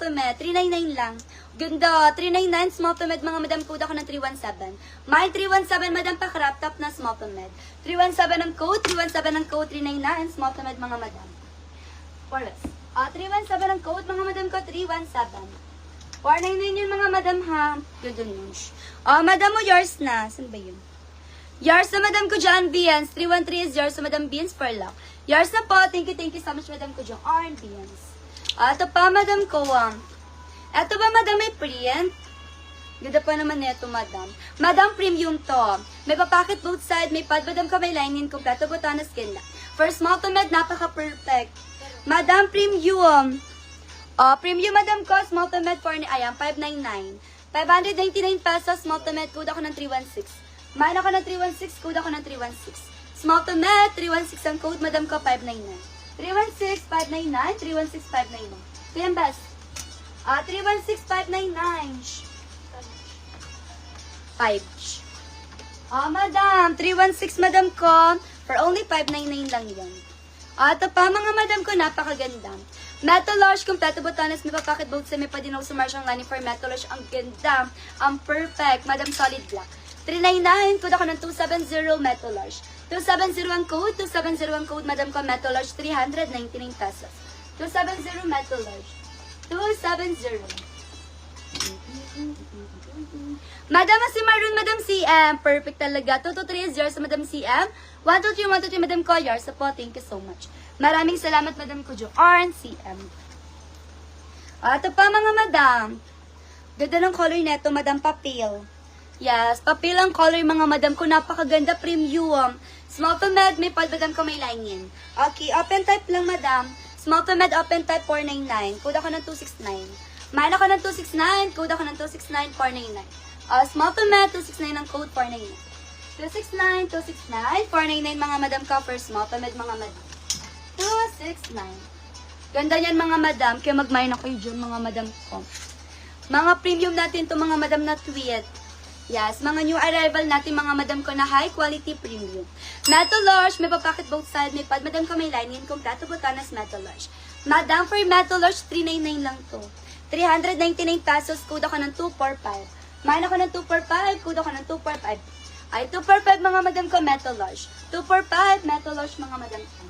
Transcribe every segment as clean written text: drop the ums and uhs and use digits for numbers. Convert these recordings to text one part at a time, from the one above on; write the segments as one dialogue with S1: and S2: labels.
S1: to med, 399 lang. Ganda, 399, small to med, mga madam, code ako ng 317. May 317, madam, pa crop top na small to med. 317 ang code, 317 ang code, 399, small to med, mga madam. Forest. 317 ang code, mga madam ko, 317. 499 yun, mga madam, ha? Good news. Madam mo, yours na. Saan ba yun? Yours na, madam ko, John Beans. 313 is yours na, madam Beans, for luck. Yours na po. Thank you so much, madam ko, John Beans. Ito pa, madam ko, Ito ba, madam, may print? Ganda pa naman neto, madam. Madam, premium to. May papacket both side, may pad, madam ka, may lining, kompleto, botanas, kinda. For small to med, napaka-perfect. Madam, premium. Premium, madam ko, small to med, ayan, 599. 599 pesos, small to med, code ako ng 316. Main ako ng 316, code ako ng 316. Small to med, 316 ang code, madam ko, 599. 316, 599, 316, 599. Kaya best. 316, 599. 5. Madam, 316, madam ko, for only 599 lang yan. Ito pa, mga madam ko, napakaganda. Metal Lush, kompleto botanas, may papacket both sa may padinaw sa Marshall Lani for Metal Lush. Ang ganda, ang perfect, madam, solid black. 399, code ako ng 270, Metal Lush. 270 ang code, 270 ang code, madam ko, Metal Lush, 399 pesos. 270, Metal Lush. 270. Madam, si Maroon, madam CM, perfect talaga. 223 is yours, madam CM. 123, 123, madam ko, yours po, thank you so much. Maraming salamat, madam ko, Joanne CM. Ito pa, mga madam. Ganda ng color neto, madam, papel. Yes, papel ang color, mga madam ko. Napakaganda, premium. Small to med, may pad, madam ko, may lining. Okay, open type lang, madam. Small to med, open type, 499. Code ako ng 269. Main ako ng 269. Code ako ng 269, 499. Small to med, 269 ang code, 499. 269, 269, 499, mga madam ko, for small to med, mga madam. 269. Ganda yan, mga madam. Kaya mag-mine ako yun, mga madam ko. Mga premium natin to, mga madam, na tweet. Yes, mga new arrival natin, mga madam ko, na high quality premium. Metal Lush, may papacket both side, may pad, madam ko, may lining, kompleto botanas, Metal Lush. Madam, for Metal Lush, 399 lang to. 399 pesos, code ako ng 245. Mine ako ng 245, code ako ng 245. Ay, 245, mga madam ko, Metal Lush. 245, Metal Lush, mga madam ko.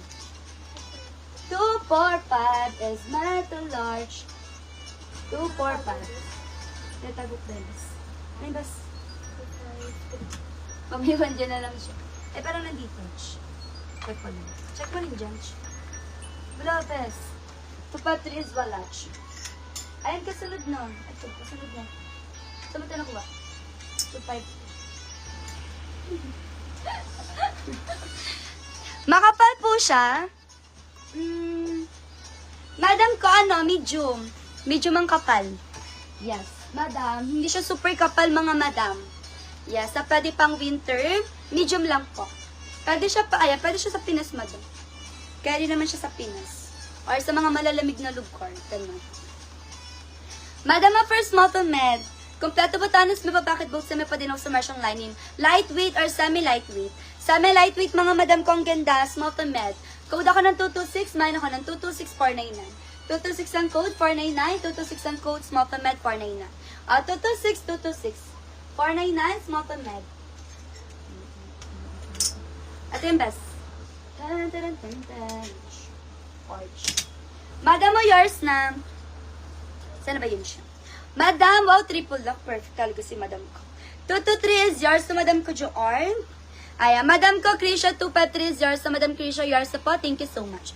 S1: 245 is Metal Lush. 245. Tatagot beles. Ay, bas. Pamiwan dyan na lang siya. Eh, parang nandito. Check mo lang. Check mo rin dyan. Wala, bes. 253 is Walach. Ayan, kasunod nun. Ito, kasunod na. Sabat na nakuha. 25. Makapal po siya. Madam ko, medium. Medium ang kapal. Yes, madam. Hindi siya super kapal, mga madam. Yes, pwede pang winter. Medium lang po. Pwede siya pwede siya sa Pinas, madam. Kaya rin naman siya sa Pinas. Or sa mga malalamig na lugar. Ganun. Madam, first small med. Kompleto botanos, may papacket both sa may padinaw sa Marshall lining. Lightweight or semi-lightweight. Semi-lightweight, mga madam ko, ang ganda. Small to med. Code ako ng 226, mine ako ng 226, 499. 226 ang code, 499. 226 ang code, small to med, 499. 226, 226. 499, small to med. Ito yung best. Porch. Madam mo, yours na. Sana ba yun siya? Madam, wow, triple lock. Perfect talaga si madam ko. 223 is yours to madam ko, Joanne. Ayan, madam ko, Krisha, 253 is yours to madam Krisha, yours po. Thank you so much.